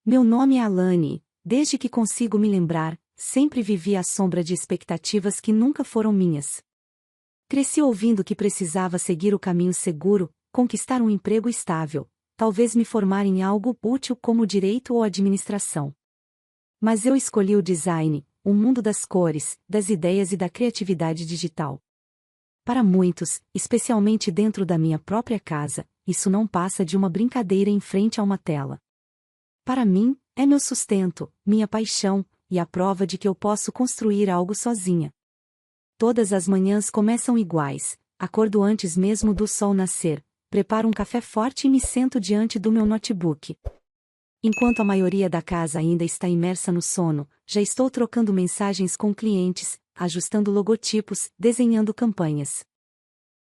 Meu nome é Alane, desde que consigo me lembrar, sempre vivi à sombra de expectativas que nunca foram minhas. Cresci ouvindo que precisava seguir o caminho seguro, conquistar um emprego estável, talvez me formar em algo útil como direito ou administração. Mas eu escolhi o design, o mundo das cores, das ideias e da criatividade digital. Para muitos, especialmente dentro da minha própria casa, isso não passa de uma brincadeira em frente a uma tela. Para mim, é meu sustento, minha paixão, e a prova de que eu posso construir algo sozinha. Todas as manhãs começam iguais, acordo antes mesmo do sol nascer, preparo um café forte e me sento diante do meu notebook. Enquanto a maioria da casa ainda está imersa no sono, já estou trocando mensagens com clientes, ajustando logotipos, desenhando campanhas.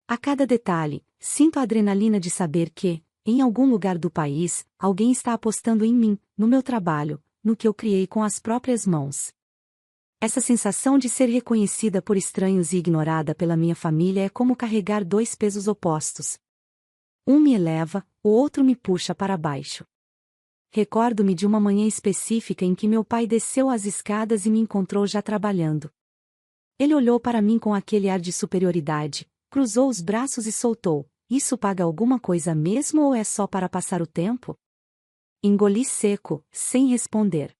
A cada detalhe, sinto a adrenalina de saber que, em algum lugar do país, alguém está apostando em mim, no meu trabalho, no que eu criei com as próprias mãos. Essa sensação de ser reconhecida por estranhos e ignorada pela minha família é como carregar dois pesos opostos. Um me eleva, o outro me puxa para baixo. Recordo-me de uma manhã específica em que meu pai desceu as escadas e me encontrou já trabalhando. Ele olhou para mim com aquele ar de superioridade, cruzou os braços e soltou: "Isso paga alguma coisa mesmo ou é só para passar o tempo?" Engoli seco, sem responder.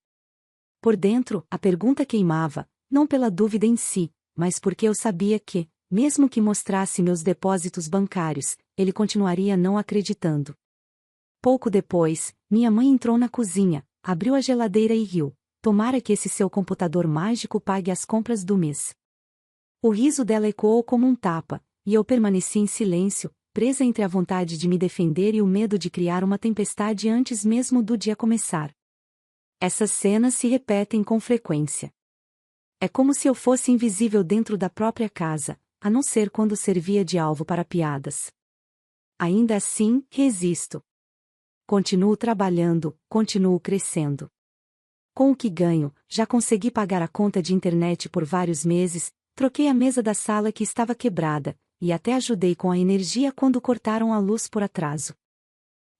Por dentro, a pergunta queimava, não pela dúvida em si, mas porque eu sabia que, mesmo que mostrasse meus depósitos bancários, ele continuaria não acreditando. Pouco depois, minha mãe entrou na cozinha, abriu a geladeira e riu: "Tomara que esse seu computador mágico pague as compras do mês." O riso dela ecoou como um tapa, e eu permaneci em silêncio, presa entre a vontade de me defender e o medo de criar uma tempestade antes mesmo do dia começar. Essas cenas se repetem com frequência. É como se eu fosse invisível dentro da própria casa, a não ser quando servia de alvo para piadas. Ainda assim, resisto. Continuo trabalhando, continuo crescendo. Com o que ganho, já consegui pagar a conta de internet por vários meses, troquei a mesa da sala que estava quebrada, e até ajudei com a energia quando cortaram a luz por atraso.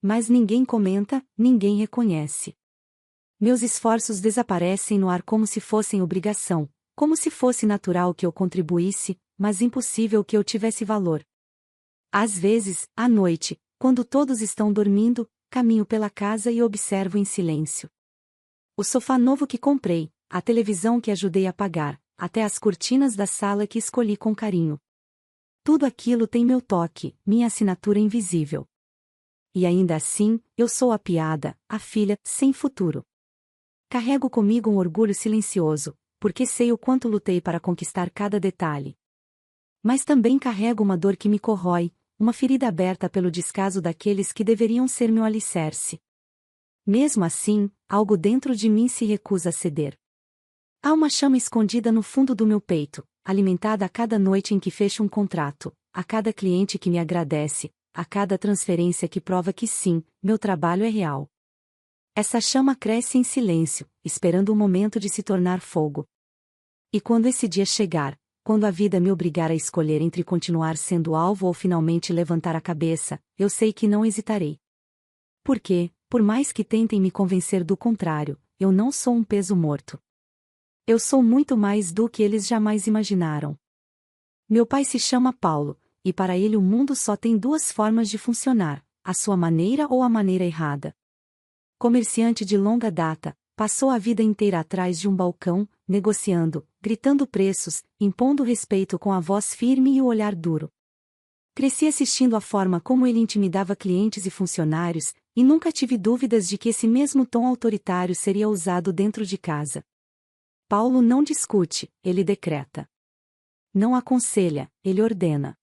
Mas ninguém comenta, ninguém reconhece. Meus esforços desaparecem no ar como se fossem obrigação, como se fosse natural que eu contribuísse, mas impossível que eu tivesse valor. Às vezes, à noite, quando todos estão dormindo, caminho pela casa e observo em silêncio. O sofá novo que comprei, a televisão que ajudei a pagar, até as cortinas da sala que escolhi com carinho. Tudo aquilo tem meu toque, minha assinatura invisível. E ainda assim, eu sou a piada, a filha, sem futuro. Carrego comigo um orgulho silencioso, porque sei o quanto lutei para conquistar cada detalhe. Mas também carrego uma dor que me corrói, uma ferida aberta pelo descaso daqueles que deveriam ser meu alicerce. Mesmo assim, algo dentro de mim se recusa a ceder. Há uma chama escondida no fundo do meu peito, alimentada a cada noite em que fecho um contrato, a cada cliente que me agradece, a cada transferência que prova que sim, meu trabalho é real. Essa chama cresce em silêncio, esperando o momento de se tornar fogo. E quando esse dia chegar, quando a vida me obrigar a escolher entre continuar sendo alvo ou finalmente levantar a cabeça, eu sei que não hesitarei. Porque, por mais que tentem me convencer do contrário, eu não sou um peso morto. Eu sou muito mais do que eles jamais imaginaram. Meu pai se chama Paulo, e para ele o mundo só tem duas formas de funcionar: a sua maneira ou a maneira errada. Comerciante de longa data, passou a vida inteira atrás de um balcão, negociando, gritando preços, impondo respeito com a voz firme e o olhar duro. Cresci assistindo a forma como ele intimidava clientes e funcionários, e nunca tive dúvidas de que esse mesmo tom autoritário seria usado dentro de casa. Paulo não discute, ele decreta. Não aconselha, ele ordena.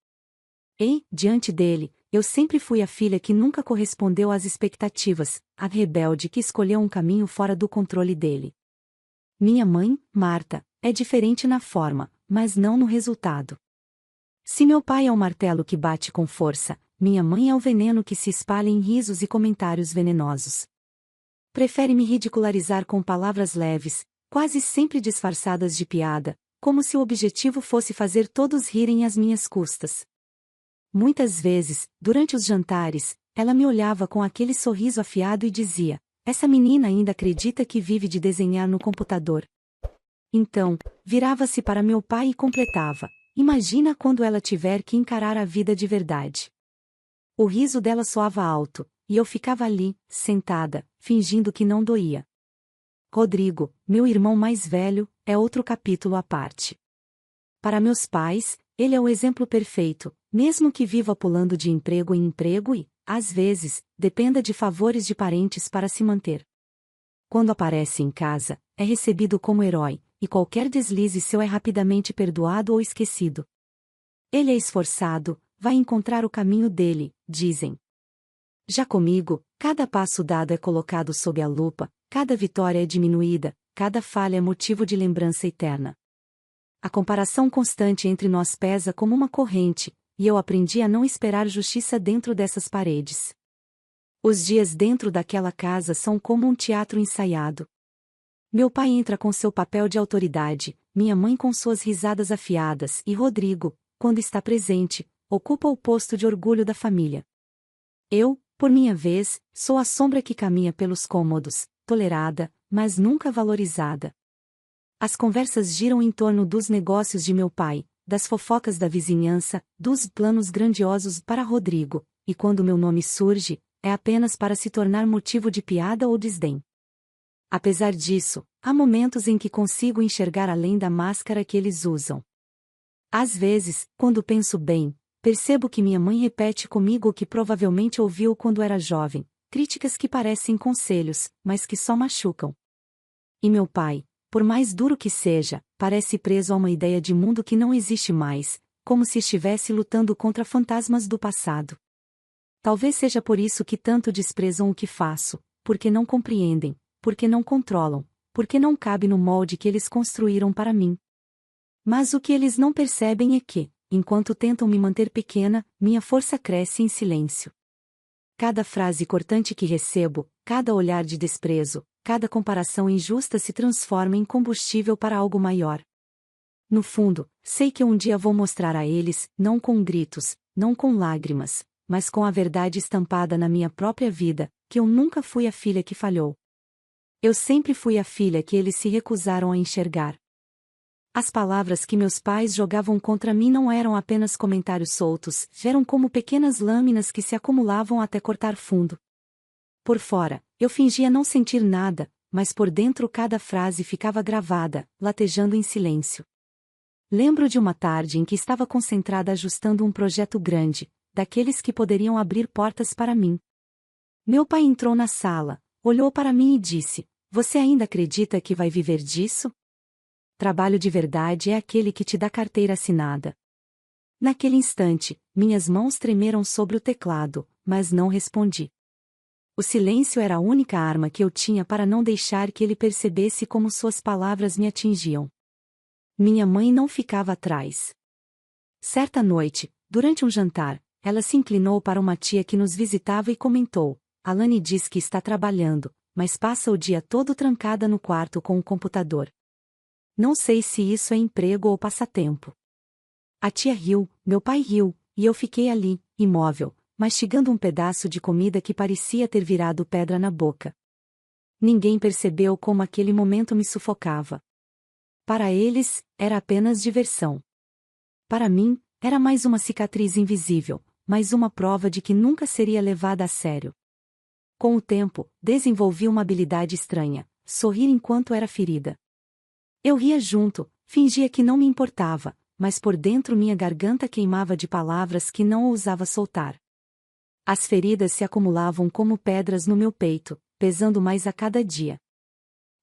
E, diante dele, eu sempre fui a filha que nunca correspondeu às expectativas, a rebelde que escolheu um caminho fora do controle dele. Minha mãe, Marta, é diferente na forma, mas não no resultado. Se meu pai é o martelo que bate com força, minha mãe é o veneno que se espalha em risos e comentários venenosos. Prefere me ridicularizar com palavras leves, quase sempre disfarçadas de piada, como se o objetivo fosse fazer todos rirem às minhas custas. Muitas vezes, durante os jantares, ela me olhava com aquele sorriso afiado e dizia: essa menina ainda acredita que vive de desenhar no computador. Então, virava-se para meu pai e completava: imagina quando ela tiver que encarar a vida de verdade. O riso dela soava alto, e eu ficava ali, sentada, fingindo que não doía. Rodrigo, meu irmão mais velho, é outro capítulo à parte. Para meus pais, ele é o exemplo perfeito, mesmo que viva pulando de emprego em emprego e, às vezes, dependa de favores de parentes para se manter. Quando aparece em casa, é recebido como herói, e qualquer deslize seu é rapidamente perdoado ou esquecido. Ele é esforçado, vai encontrar o caminho dele, dizem. Já comigo, cada passo dado é colocado sob a lupa, cada vitória é diminuída, cada falha é motivo de lembrança eterna. A comparação constante entre nós pesa como uma corrente, e eu aprendi a não esperar justiça dentro dessas paredes. Os dias dentro daquela casa são como um teatro ensaiado. Meu pai entra com seu papel de autoridade, minha mãe com suas risadas afiadas e Rodrigo, quando está presente, ocupa o posto de orgulho da família. Eu, por minha vez, sou a sombra que caminha pelos cômodos, tolerada, mas nunca valorizada. As conversas giram em torno dos negócios de meu pai, das fofocas da vizinhança, dos planos grandiosos para Rodrigo, e quando meu nome surge, é apenas para se tornar motivo de piada ou desdém. Apesar disso, há momentos em que consigo enxergar além da máscara que eles usam. Às vezes, quando penso bem, percebo que minha mãe repete comigo o que provavelmente ouviu quando era jovem, críticas que parecem conselhos, mas que só machucam. E meu pai, por mais duro que seja, parece preso a uma ideia de mundo que não existe mais, como se estivesse lutando contra fantasmas do passado. Talvez seja por isso que tanto desprezam o que faço, porque não compreendem, porque não controlam, porque não cabe no molde que eles construíram para mim. Mas o que eles não percebem é que, enquanto tentam me manter pequena, minha força cresce em silêncio. Cada frase cortante que recebo, cada olhar de desprezo, cada comparação injusta se transforma em combustível para algo maior. No fundo, sei que um dia vou mostrar a eles, não com gritos, não com lágrimas, mas com a verdade estampada na minha própria vida, que eu nunca fui a filha que falhou. Eu sempre fui a filha que eles se recusaram a enxergar. As palavras que meus pais jogavam contra mim não eram apenas comentários soltos, eram como pequenas lâminas que se acumulavam até cortar fundo. Por fora, eu fingia não sentir nada, mas por dentro cada frase ficava gravada, latejando em silêncio. Lembro de uma tarde em que estava concentrada ajustando um projeto grande, daqueles que poderiam abrir portas para mim. Meu pai entrou na sala, olhou para mim e disse: "Você ainda acredita que vai viver disso? Trabalho de verdade é aquele que te dá carteira assinada." Naquele instante, minhas mãos tremeram sobre o teclado, mas não respondi. O silêncio era a única arma que eu tinha para não deixar que ele percebesse como suas palavras me atingiam. Minha mãe não ficava atrás. Certa noite, durante um jantar, ela se inclinou para uma tia que nos visitava e comentou: "Alane diz que está trabalhando, mas passa o dia todo trancada no quarto com o computador. Não sei se isso é emprego ou passatempo." A tia riu, meu pai riu, e eu fiquei ali, imóvel, mastigando um pedaço de comida que parecia ter virado pedra na boca. Ninguém percebeu como aquele momento me sufocava. Para eles, era apenas diversão. Para mim, era mais uma cicatriz invisível, mais uma prova de que nunca seria levada a sério. Com o tempo, desenvolvi uma habilidade estranha: sorrir enquanto era ferida. Eu ria junto, fingia que não me importava, mas por dentro minha garganta queimava de palavras que não ousava soltar. As feridas se acumulavam como pedras no meu peito, pesando mais a cada dia.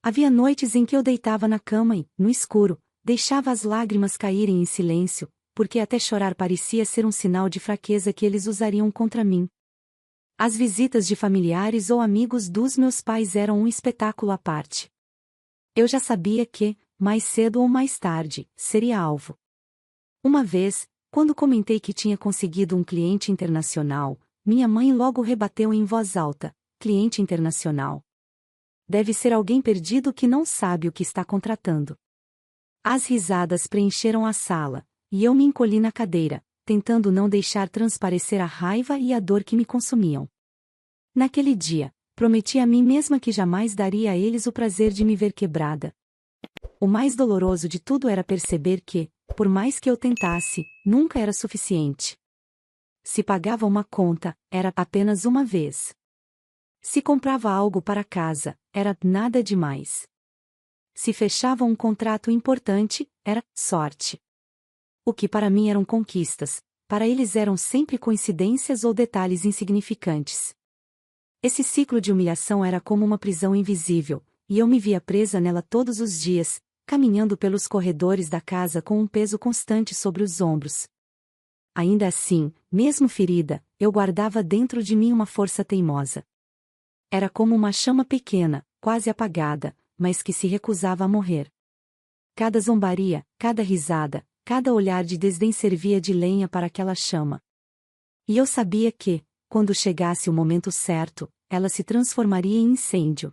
Havia noites em que eu deitava na cama e, no escuro, deixava as lágrimas caírem em silêncio, porque até chorar parecia ser um sinal de fraqueza que eles usariam contra mim. As visitas de familiares ou amigos dos meus pais eram um espetáculo à parte. Eu já sabia que, mais cedo ou mais tarde, seria alvo. Uma vez, quando comentei que tinha conseguido um cliente internacional, minha mãe logo rebateu em voz alta: "Cliente internacional? Deve ser alguém perdido que não sabe o que está contratando." As risadas preencheram a sala, e eu me encolhi na cadeira, tentando não deixar transparecer a raiva e a dor que me consumiam. Naquele dia, Prometi a mim mesma que jamais daria a eles o prazer de me ver quebrada. O mais doloroso de tudo era perceber que, por mais que eu tentasse, nunca era suficiente. Se pagava uma conta, era apenas uma vez. Se comprava algo para casa, era nada demais. Se fechava um contrato importante, era sorte. O que para mim eram conquistas, para eles eram sempre coincidências ou detalhes insignificantes. Esse ciclo de humilhação era como uma prisão invisível, e eu me via presa nela todos os dias, caminhando pelos corredores da casa com um peso constante sobre os ombros. Ainda assim, mesmo ferida, eu guardava dentro de mim uma força teimosa. Era como uma chama pequena, quase apagada, mas que se recusava a morrer. Cada zombaria, cada risada, cada olhar de desdém servia de lenha para aquela chama. E eu sabia que, quando chegasse o momento certo, ela se transformaria em incêndio.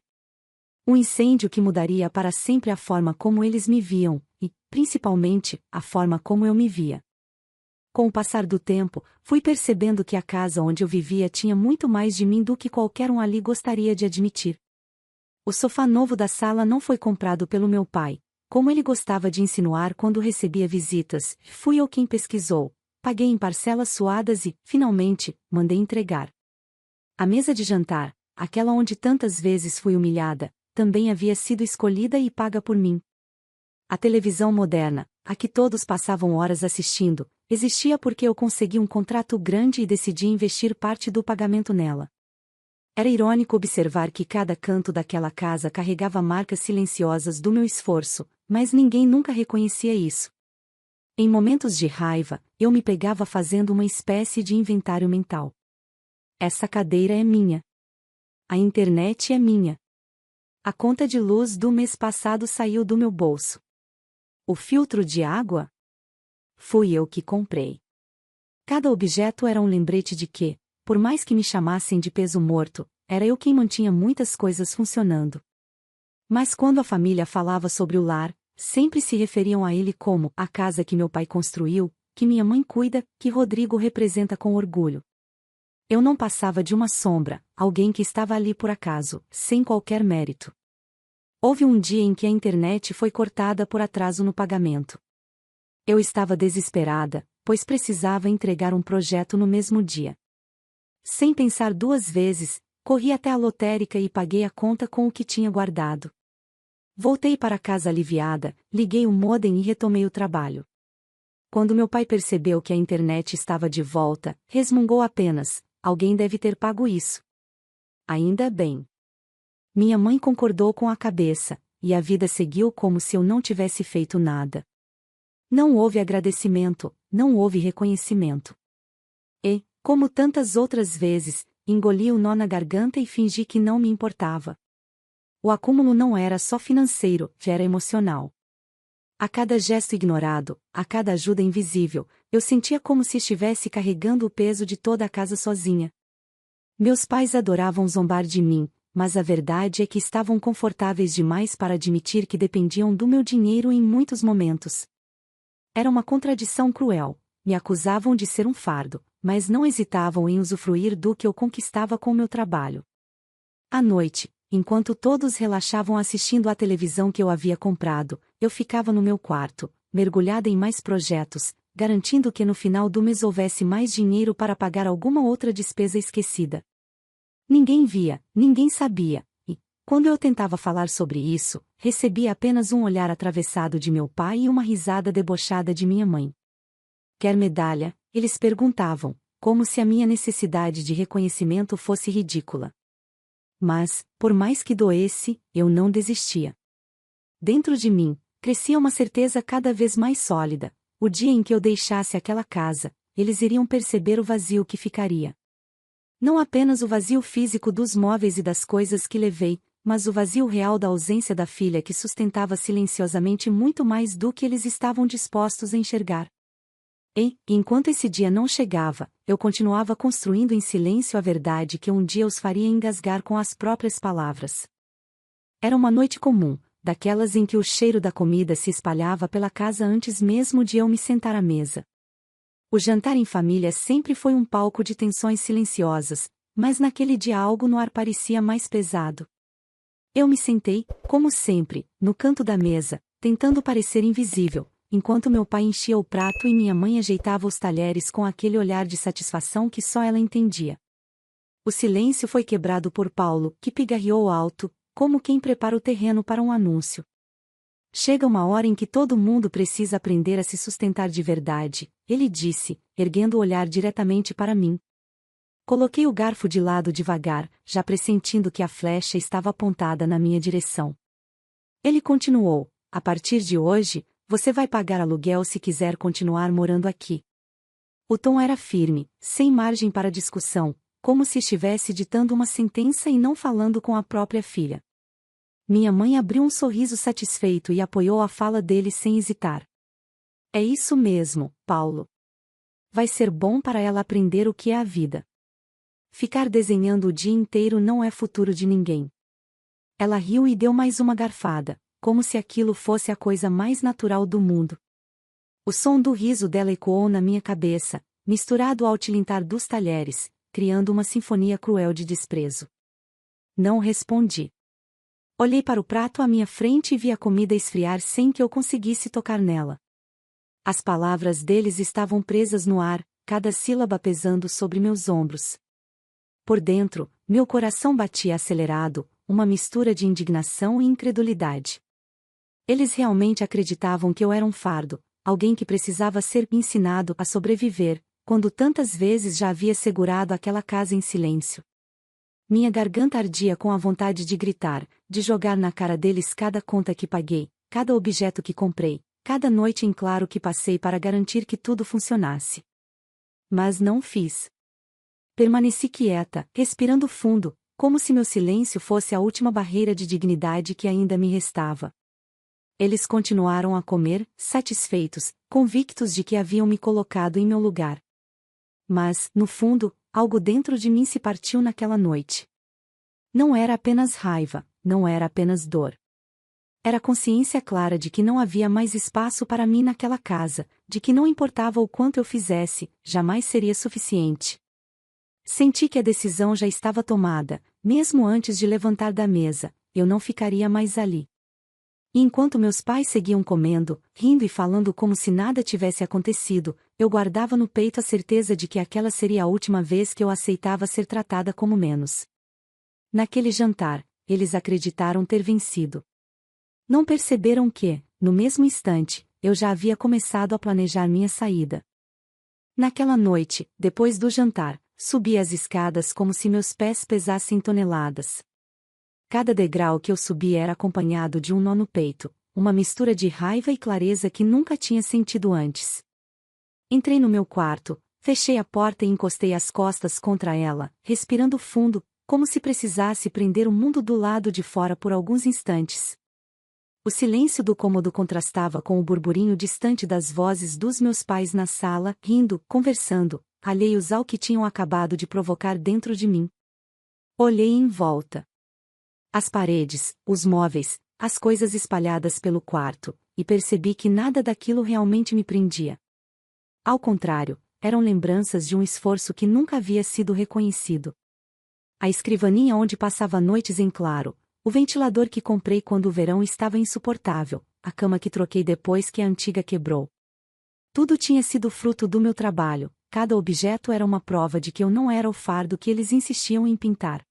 Um incêndio que mudaria para sempre a forma como eles me viam, e, principalmente, a forma como eu me via. Com o passar do tempo, fui percebendo que a casa onde eu vivia tinha muito mais de mim do que qualquer um ali gostaria de admitir. O sofá novo da sala não foi comprado pelo meu pai, como ele gostava de insinuar quando recebia visitas. Fui eu quem pesquisou, paguei em parcelas suadas e, finalmente, mandei entregar. A mesa de jantar, aquela onde tantas vezes fui humilhada, também havia sido escolhida e paga por mim. A televisão moderna, a que todos passavam horas assistindo, existia porque eu consegui um contrato grande e decidi investir parte do pagamento nela. Era irônico observar que cada canto daquela casa carregava marcas silenciosas do meu esforço, mas ninguém nunca reconhecia isso. Em momentos de raiva, eu me pegava fazendo uma espécie de inventário mental. Essa cadeira é minha. A internet é minha. A conta de luz do mês passado saiu do meu bolso. O filtro de água? Fui eu que comprei. Cada objeto era um lembrete de que, por mais que me chamassem de peso morto, era eu quem mantinha muitas coisas funcionando. Mas quando a família falava sobre o lar, sempre se referiam a ele como a casa que meu pai construiu, que minha mãe cuida, que Rodrigo representa com orgulho. Eu não passava de uma sombra, alguém que estava ali por acaso, sem qualquer mérito. Houve um dia em que a internet foi cortada por atraso no pagamento. Eu estava desesperada, pois precisava entregar um projeto no mesmo dia. Sem pensar duas vezes, corri até a lotérica e paguei a conta com o que tinha guardado. Voltei para casa aliviada, liguei o modem e retomei o trabalho. Quando meu pai percebeu que a internet estava de volta, resmungou apenas: alguém deve ter pago isso. Ainda bem. Minha mãe concordou com a cabeça, e a vida seguiu como se eu não tivesse feito nada. Não houve agradecimento, não houve reconhecimento. E, como tantas outras vezes, engoli o nó na garganta e fingi que não me importava. O acúmulo não era só financeiro, era emocional. A cada gesto ignorado, a cada ajuda invisível, eu sentia como se estivesse carregando o peso de toda a casa sozinha. Meus pais adoravam zombar de mim, mas a verdade é que estavam confortáveis demais para admitir que dependiam do meu dinheiro em muitos momentos. Era uma contradição cruel. Me acusavam de ser um fardo, mas não hesitavam em usufruir do que eu conquistava com meu trabalho. À noite, enquanto todos relaxavam assistindo à televisão que eu havia comprado, eu ficava no meu quarto, mergulhada em mais projetos, garantindo que no final do mês houvesse mais dinheiro para pagar alguma outra despesa esquecida. Ninguém via, ninguém sabia, e, quando eu tentava falar sobre isso, recebia apenas um olhar atravessado de meu pai e uma risada debochada de minha mãe. Quer medalha? Eles perguntavam, como se a minha necessidade de reconhecimento fosse ridícula. Mas, por mais que doesse, eu não desistia. Dentro de mim, crescia uma certeza cada vez mais sólida: o dia em que eu deixasse aquela casa, eles iriam perceber o vazio que ficaria. Não apenas o vazio físico dos móveis e das coisas que levei, mas o vazio real da ausência da filha que sustentava silenciosamente muito mais do que eles estavam dispostos a enxergar. E, enquanto esse dia não chegava, eu continuava construindo em silêncio a verdade que um dia os faria engasgar com as próprias palavras. Era uma noite comum, daquelas em que o cheiro da comida se espalhava pela casa antes mesmo de eu me sentar à mesa. O jantar em família sempre foi um palco de tensões silenciosas, mas naquele dia algo no ar parecia mais pesado. Eu me sentei, como sempre, no canto da mesa, tentando parecer invisível, enquanto meu pai enchia o prato e minha mãe ajeitava os talheres com aquele olhar de satisfação que só ela entendia. O silêncio foi quebrado por Paulo, que pigarreou alto, como quem prepara o terreno para um anúncio. Chega uma hora em que todo mundo precisa aprender a se sustentar de verdade, ele disse, erguendo o olhar diretamente para mim. Coloquei o garfo de lado devagar, já pressentindo que a flecha estava apontada na minha direção. Ele continuou: a partir de hoje, você vai pagar aluguel se quiser continuar morando aqui. O tom era firme, sem margem para discussão, como se estivesse ditando uma sentença e não falando com a própria filha. Minha mãe abriu um sorriso satisfeito e apoiou a fala dele sem hesitar. É isso mesmo, Paulo. Vai ser bom para ela aprender o que é a vida. Ficar desenhando o dia inteiro não é futuro de ninguém. Ela riu e deu mais uma garfada, como se aquilo fosse a coisa mais natural do mundo. O som do riso dela ecoou na minha cabeça, misturado ao tilintar dos talheres, criando uma sinfonia cruel de desprezo. Não respondi. Olhei para o prato à minha frente e vi a comida esfriar sem que eu conseguisse tocar nela. As palavras deles estavam presas no ar, cada sílaba pesando sobre meus ombros. Por dentro, meu coração batia acelerado, uma mistura de indignação e incredulidade. Eles realmente acreditavam que eu era um fardo, alguém que precisava ser ensinado a sobreviver, quando tantas vezes já havia segurado aquela casa em silêncio. Minha garganta ardia com a vontade de gritar, de jogar na cara deles cada conta que paguei, cada objeto que comprei, cada noite em claro que passei para garantir que tudo funcionasse. Mas não fiz. Permaneci quieta, respirando fundo, como se meu silêncio fosse a última barreira de dignidade que ainda me restava. Eles continuaram a comer, satisfeitos, convictos de que haviam me colocado em meu lugar. Mas, no fundo, algo dentro de mim se partiu naquela noite. Não era apenas raiva, não era apenas dor. Era a consciência clara de que não havia mais espaço para mim naquela casa, de que não importava o quanto eu fizesse, jamais seria suficiente. Senti que a decisão já estava tomada, mesmo antes de levantar da mesa, eu não ficaria mais ali. E enquanto meus pais seguiam comendo, rindo e falando como se nada tivesse acontecido, eu guardava no peito a certeza de que aquela seria a última vez que eu aceitava ser tratada como menos. Naquele jantar, eles acreditaram ter vencido. Não perceberam que, no mesmo instante, eu já havia começado a planejar minha saída. Naquela noite, depois do jantar, subi as escadas como se meus pés pesassem toneladas. Cada degrau que eu subi era acompanhado de um nó no peito, uma mistura de raiva e clareza que nunca tinha sentido antes. Entrei no meu quarto, fechei a porta e encostei as costas contra ela, respirando fundo, como se precisasse prender o mundo do lado de fora por alguns instantes. O silêncio do cômodo contrastava com o burburinho distante das vozes dos meus pais na sala, rindo, conversando, alheios ao que tinham acabado de provocar dentro de mim. Olhei em volta. As paredes, os móveis, as coisas espalhadas pelo quarto, e percebi que nada daquilo realmente me prendia. Ao contrário, eram lembranças de um esforço que nunca havia sido reconhecido. A escrivaninha onde passava noites em claro, o ventilador que comprei quando o verão estava insuportável, a cama que troquei depois que a antiga quebrou. Tudo tinha sido fruto do meu trabalho, cada objeto era uma prova de que eu não era o fardo que eles insistiam em pintar.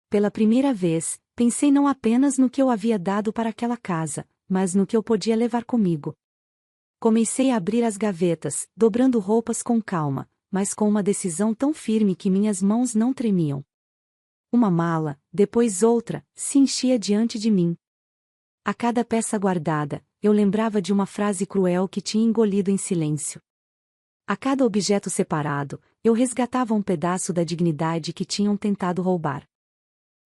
Pela primeira vez, pensei não apenas no que eu havia dado para aquela casa, mas no que eu podia levar comigo. Comecei a abrir as gavetas, dobrando roupas com calma, mas com uma decisão tão firme que minhas mãos não tremiam. Uma mala, depois outra, se enchia diante de mim. A cada peça guardada, eu lembrava de uma frase cruel que tinha engolido em silêncio. A cada objeto separado, eu resgatava um pedaço da dignidade que tinham tentado roubar.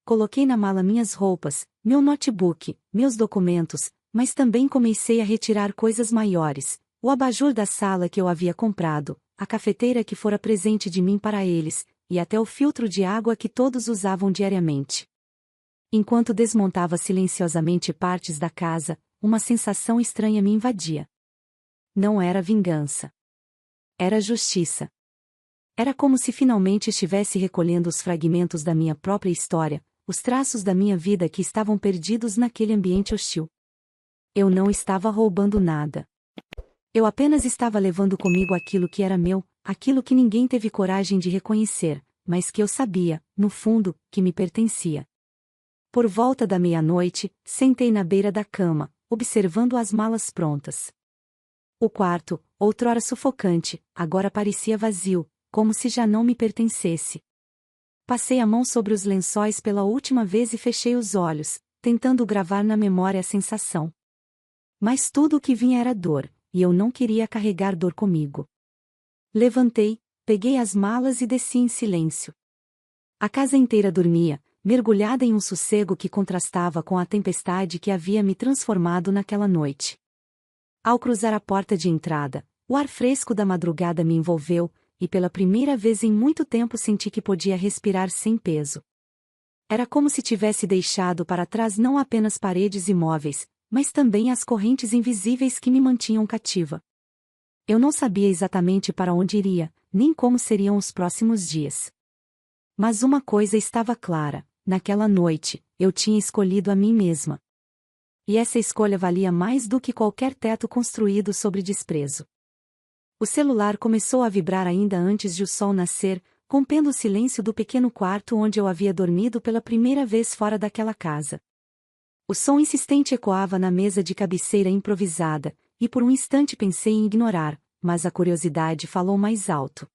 Coloquei na mala minhas roupas, meu notebook, meus documentos, mas também comecei a retirar coisas maiores, o abajur da sala que eu havia comprado, a cafeteira que fora presente de mim para eles, e até o filtro de água que todos usavam diariamente. Enquanto desmontava silenciosamente partes da casa, uma sensação estranha me invadia. Não era vingança. Era justiça. Era como se finalmente estivesse recolhendo os fragmentos da minha própria história, os traços da minha vida que estavam perdidos naquele ambiente hostil. Eu não estava roubando nada. Eu apenas estava levando comigo aquilo que era meu, aquilo que ninguém teve coragem de reconhecer, mas que eu sabia, no fundo, que me pertencia. Por volta da meia-noite, sentei na beira da cama, observando as malas prontas. O quarto, outrora sufocante, agora parecia vazio, como se já não me pertencesse. Passei a mão sobre os lençóis pela última vez e fechei os olhos, tentando gravar na memória a sensação. Mas tudo o que vinha era dor, e eu não queria carregar dor comigo. Levantei, peguei as malas e desci em silêncio. A casa inteira dormia, mergulhada em um sossego que contrastava com a tempestade que havia me transformado naquela noite. Ao cruzar a porta de entrada, o ar fresco da madrugada me envolveu, e pela primeira vez em muito tempo senti que podia respirar sem peso. Era como se tivesse deixado para trás não apenas paredes e móveis, mas também as correntes invisíveis que me mantinham cativa. Eu não sabia exatamente para onde iria, nem como seriam os próximos dias. Mas uma coisa estava clara: naquela noite, eu tinha escolhido a mim mesma. E essa escolha valia mais do que qualquer teto construído sobre desprezo. O celular começou a vibrar ainda antes de o sol nascer, rompendo o silêncio do pequeno quarto onde eu havia dormido pela primeira vez fora daquela casa. O som insistente ecoava na mesa de cabeceira improvisada, e por um instante pensei em ignorar, mas a curiosidade falou mais alto.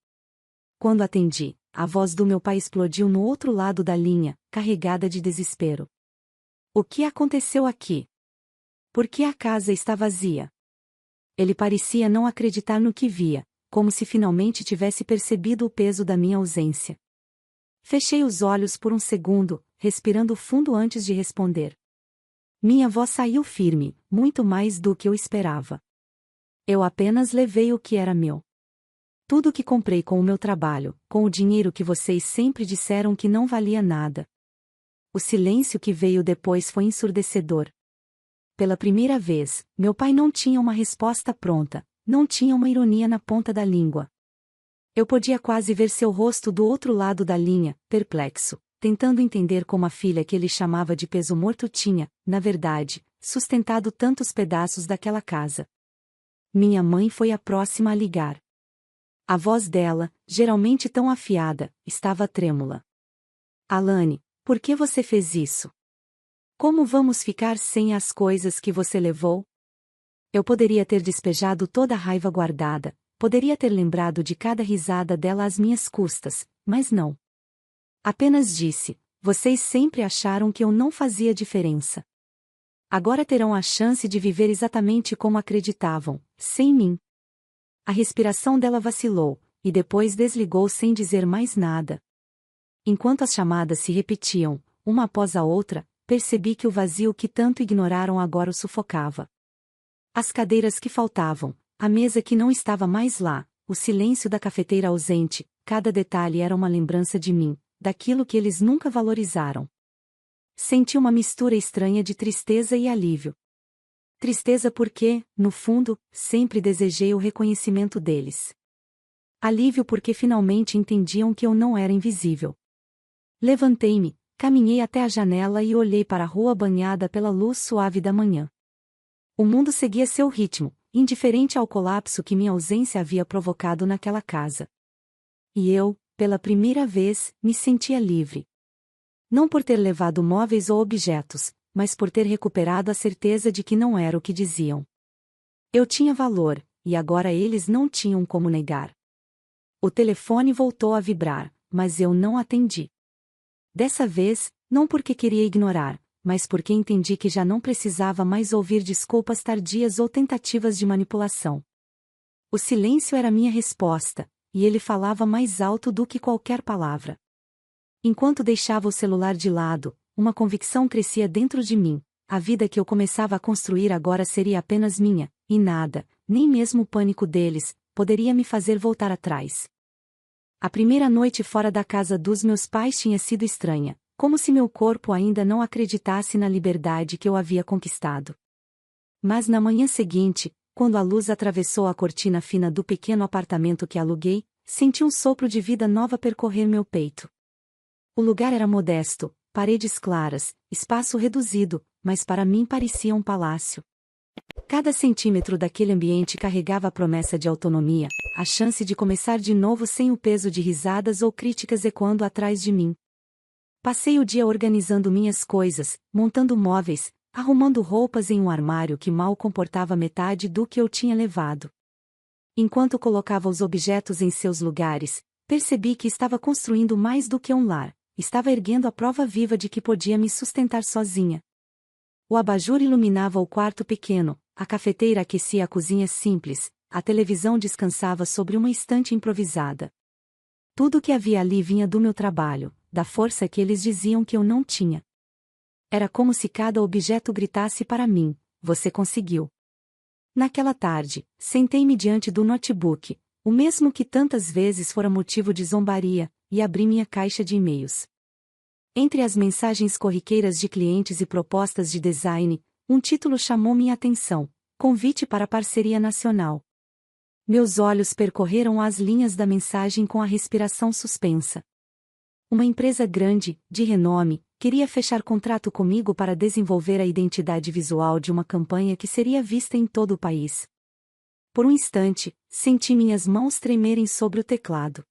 Quando atendi, a voz do meu pai explodiu no outro lado da linha, carregada de desespero. O que aconteceu aqui? Por que a casa está vazia? Ele parecia não acreditar no que via, como se finalmente tivesse percebido o peso da minha ausência. Fechei os olhos por um segundo, respirando fundo antes de responder. Minha voz saiu firme, muito mais do que eu esperava. Eu apenas levei o que era meu. Tudo o que comprei com o meu trabalho, com o dinheiro que vocês sempre disseram que não valia nada. O silêncio que veio depois foi ensurdecedor. Pela primeira vez, meu pai não tinha uma resposta pronta, não tinha uma ironia na ponta da língua. Eu podia quase ver seu rosto do outro lado da linha, perplexo, tentando entender como a filha que ele chamava de peso morto tinha, na verdade, sustentado tantos pedaços daquela casa. Minha mãe foi a próxima a ligar. A voz dela, geralmente tão afiada, estava trêmula. Alane, por que você fez isso? Como vamos ficar sem as coisas que você levou? Eu poderia ter despejado toda a raiva guardada, poderia ter lembrado de cada risada dela às minhas custas, mas não. Apenas disse: vocês sempre acharam que eu não fazia diferença. Agora terão a chance de viver exatamente como acreditavam, sem mim. A respiração dela vacilou, e depois desligou sem dizer mais nada. Enquanto as chamadas se repetiam, uma após a outra, percebi que o vazio que tanto ignoraram agora o sufocava. As cadeiras que faltavam, a mesa que não estava mais lá, o silêncio da cafeteira ausente, cada detalhe era uma lembrança de mim, daquilo que eles nunca valorizaram. Senti uma mistura estranha de tristeza e alívio. Tristeza porque, no fundo, sempre desejei o reconhecimento deles. Alívio porque finalmente entendiam que eu não era invisível. Levantei-me, caminhei até a janela e olhei para a rua banhada pela luz suave da manhã. O mundo seguia seu ritmo, indiferente ao colapso que minha ausência havia provocado naquela casa. E eu, pela primeira vez, me sentia livre. Não por ter levado móveis ou objetos, mas por ter recuperado a certeza de que não era o que diziam. Eu tinha valor, e agora eles não tinham como negar. O telefone voltou a vibrar, mas eu não atendi. Dessa vez, não porque queria ignorar, mas porque entendi que já não precisava mais ouvir desculpas tardias ou tentativas de manipulação. O silêncio era minha resposta, e ele falava mais alto do que qualquer palavra. Enquanto deixava o celular de lado, uma convicção crescia dentro de mim: a vida que eu começava a construir agora seria apenas minha, e nada, nem mesmo o pânico deles, poderia me fazer voltar atrás. A primeira noite fora da casa dos meus pais tinha sido estranha, como se meu corpo ainda não acreditasse na liberdade que eu havia conquistado. Mas na manhã seguinte, quando a luz atravessou a cortina fina do pequeno apartamento que aluguei, senti um sopro de vida nova percorrer meu peito. O lugar era modesto, paredes claras, espaço reduzido, mas para mim parecia um palácio. Cada centímetro daquele ambiente carregava a promessa de autonomia, a chance de começar de novo sem o peso de risadas ou críticas ecoando atrás de mim. Passei o dia organizando minhas coisas, montando móveis, arrumando roupas em um armário que mal comportava metade do que eu tinha levado. Enquanto colocava os objetos em seus lugares, percebi que estava construindo mais do que um lar, estava erguendo a prova viva de que podia me sustentar sozinha. O abajur iluminava o quarto pequeno, a cafeteira aquecia a cozinha simples, a televisão descansava sobre uma estante improvisada. Tudo o que havia ali vinha do meu trabalho, da força que eles diziam que eu não tinha. Era como se cada objeto gritasse para mim: você conseguiu. Naquela tarde, sentei-me diante do notebook, o mesmo que tantas vezes fora motivo de zombaria, e abri minha caixa de e-mails. Entre as mensagens corriqueiras de clientes e propostas de design, um título chamou minha atenção: Convite para Parceria Nacional. Meus olhos percorreram as linhas da mensagem com a respiração suspensa. Uma empresa grande, de renome, queria fechar contrato comigo para desenvolver a identidade visual de uma campanha que seria vista em todo o país. Por um instante, senti minhas mãos tremerem sobre o teclado.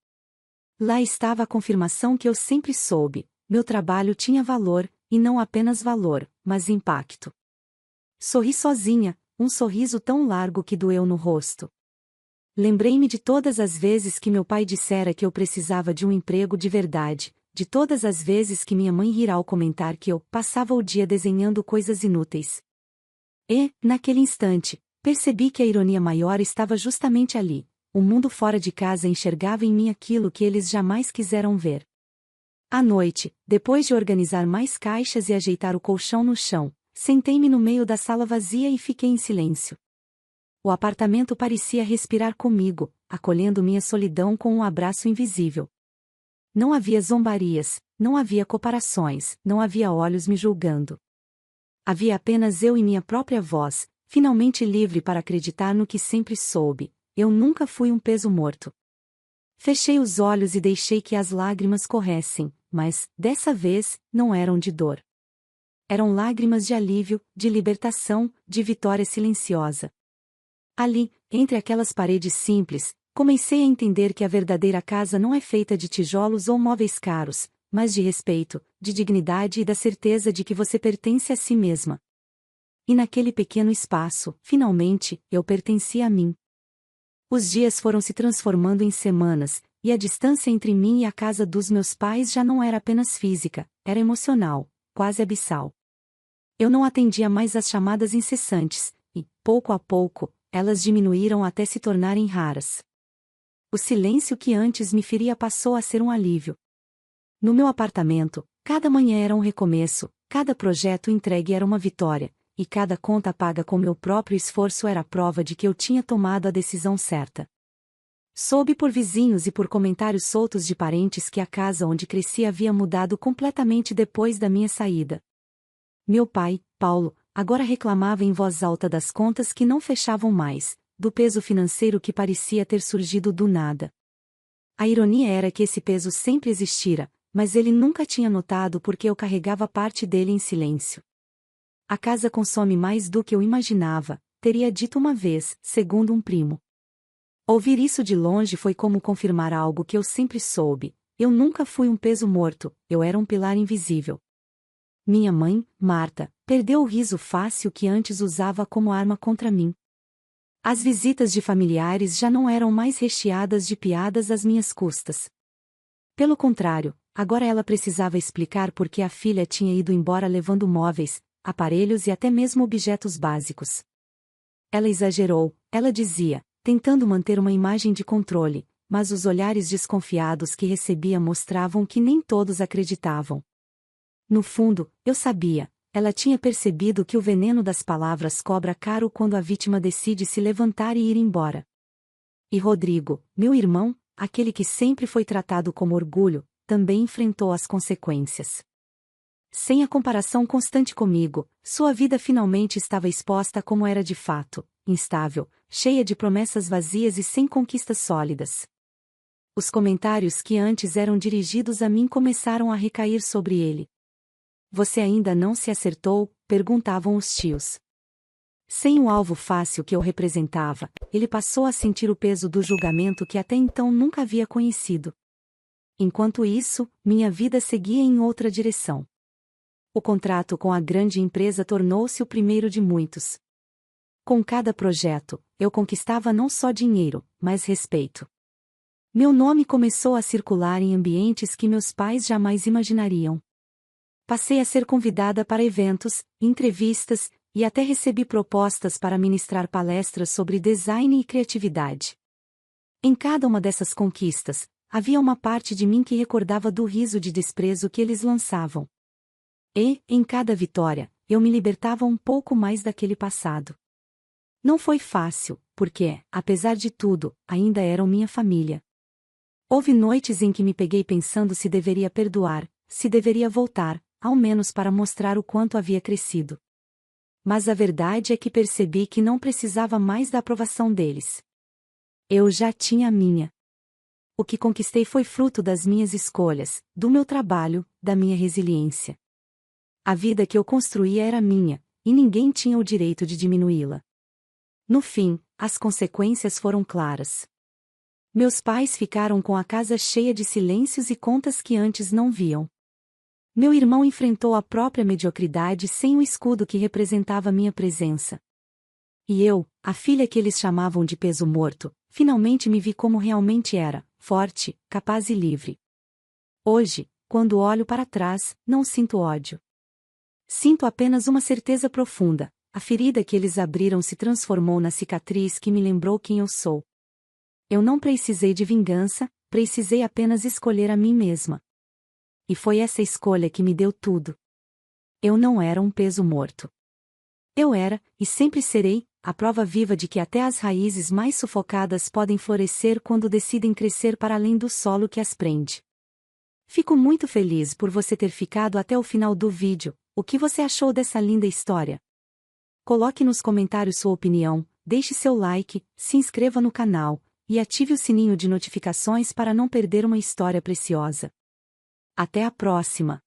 Lá estava a confirmação que eu sempre soube: meu trabalho tinha valor, e não apenas valor, mas impacto. Sorri sozinha, um sorriso tão largo que doeu no rosto. Lembrei-me de todas as vezes que meu pai dissera que eu precisava de um emprego de verdade, de todas as vezes que minha mãe ria ao comentar que eu passava o dia desenhando coisas inúteis. E, naquele instante, percebi que a ironia maior estava justamente ali: o mundo fora de casa enxergava em mim aquilo que eles jamais quiseram ver. À noite, depois de organizar mais caixas e ajeitar o colchão no chão, sentei-me no meio da sala vazia e fiquei em silêncio. O apartamento parecia respirar comigo, acolhendo minha solidão com um abraço invisível. Não havia zombarias, não havia comparações, não havia olhos me julgando. Havia apenas eu e minha própria voz, finalmente livre para acreditar no que sempre soube: eu nunca fui um peso morto. Fechei os olhos e deixei que as lágrimas corressem, mas, dessa vez, não eram de dor. Eram lágrimas de alívio, de libertação, de vitória silenciosa. Ali, entre aquelas paredes simples, comecei a entender que a verdadeira casa não é feita de tijolos ou móveis caros, mas de respeito, de dignidade e da certeza de que você pertence a si mesma. E naquele pequeno espaço, finalmente, eu pertencia a mim. Os dias foram se transformando em semanas, e a distância entre mim e a casa dos meus pais já não era apenas física, era emocional, quase abissal. Eu não atendia mais às chamadas incessantes, e, pouco a pouco, elas diminuíram até se tornarem raras. O silêncio que antes me feria passou a ser um alívio. No meu apartamento, cada manhã era um recomeço, cada projeto entregue era uma vitória, e cada conta paga com meu próprio esforço era a prova de que eu tinha tomado a decisão certa. Soube por vizinhos e por comentários soltos de parentes que a casa onde cresci havia mudado completamente depois da minha saída. Meu pai, Paulo, agora reclamava em voz alta das contas que não fechavam mais, do peso financeiro que parecia ter surgido do nada. A ironia era que esse peso sempre existira, mas ele nunca tinha notado porque eu carregava parte dele em silêncio. A casa consome mais do que eu imaginava, teria dito uma vez, segundo um primo. Ouvir isso de longe foi como confirmar algo que eu sempre soube: eu nunca fui um peso morto, eu era um pilar invisível. Minha mãe, Marta, perdeu o riso fácil que antes usava como arma contra mim. As visitas de familiares já não eram mais recheadas de piadas às minhas custas. Pelo contrário, agora ela precisava explicar por que a filha tinha ido embora levando móveis, aparelhos e até mesmo objetos básicos. Ela exagerou, ela dizia, tentando manter uma imagem de controle, mas os olhares desconfiados que recebia mostravam que nem todos acreditavam. No fundo, eu sabia, ela tinha percebido que o veneno das palavras cobra caro quando a vítima decide se levantar e ir embora. E Rodrigo, meu irmão, aquele que sempre foi tratado como orgulho, também enfrentou as consequências. Sem a comparação constante comigo, sua vida finalmente estava exposta como era de fato, instável, cheia de promessas vazias e sem conquistas sólidas. Os comentários que antes eram dirigidos a mim começaram a recair sobre ele. Você ainda não se acertou? Perguntavam os tios. Sem o alvo fácil que eu representava, ele passou a sentir o peso do julgamento que até então nunca havia conhecido. Enquanto isso, minha vida seguia em outra direção. O contrato com a grande empresa tornou-se o primeiro de muitos. Com cada projeto, eu conquistava não só dinheiro, mas respeito. Meu nome começou a circular em ambientes que meus pais jamais imaginariam. Passei a ser convidada para eventos, entrevistas, e até recebi propostas para ministrar palestras sobre design e criatividade. Em cada uma dessas conquistas, havia uma parte de mim que recordava do riso de desprezo que eles lançavam. E, em cada vitória, eu me libertava um pouco mais daquele passado. Não foi fácil, porque, apesar de tudo, ainda eram minha família. Houve noites em que me peguei pensando se deveria perdoar, se deveria voltar, ao menos para mostrar o quanto havia crescido. Mas a verdade é que percebi que não precisava mais da aprovação deles. Eu já tinha a minha. O que conquistei foi fruto das minhas escolhas, do meu trabalho, da minha resiliência. A vida que eu construía era minha, e ninguém tinha o direito de diminuí-la. No fim, as consequências foram claras. Meus pais ficaram com a casa cheia de silêncios e contas que antes não viam. Meu irmão enfrentou a própria mediocridade sem o escudo que representava minha presença. E eu, a filha que eles chamavam de peso morto, finalmente me vi como realmente era, forte, capaz e livre. Hoje, quando olho para trás, não sinto ódio. Sinto apenas uma certeza profunda: a ferida que eles abriram se transformou na cicatriz que me lembrou quem eu sou. Eu não precisei de vingança, precisei apenas escolher a mim mesma. E foi essa escolha que me deu tudo. Eu não era um peso morto. Eu era, e sempre serei, a prova viva de que até as raízes mais sufocadas podem florescer quando decidem crescer para além do solo que as prende. Fico muito feliz por você ter ficado até o final do vídeo. O que você achou dessa linda história? Coloque nos comentários sua opinião, deixe seu like, se inscreva no canal, e ative o sininho de notificações para não perder uma história preciosa. Até a próxima!